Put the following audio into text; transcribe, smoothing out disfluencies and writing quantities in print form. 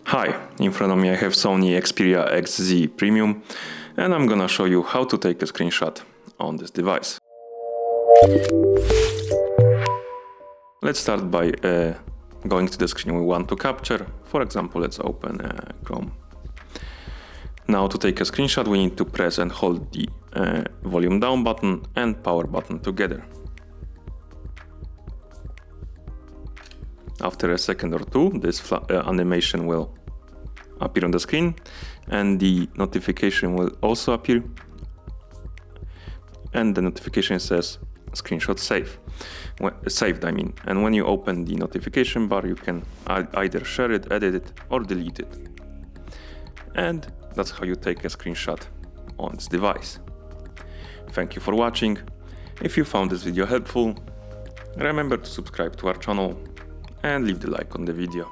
Hi, in front of me I have SONY Xperia XZ Premium and I'm gonna show you how to take a screenshot on this device. Let's start by going to the screen we want to capture. For example, let's open Chrome. Now to take a screenshot we need to press and hold the volume down button and power button together. After a second or two, this animation will appear on the screen and the notification will also appear. And the notification says screenshot saved. And when you open the notification bar, you can either share it, edit it, or delete it. And that's how you take a screenshot on this device. Thank you for watching. If you found this video helpful, remember to subscribe to our channel and leave the like on the video.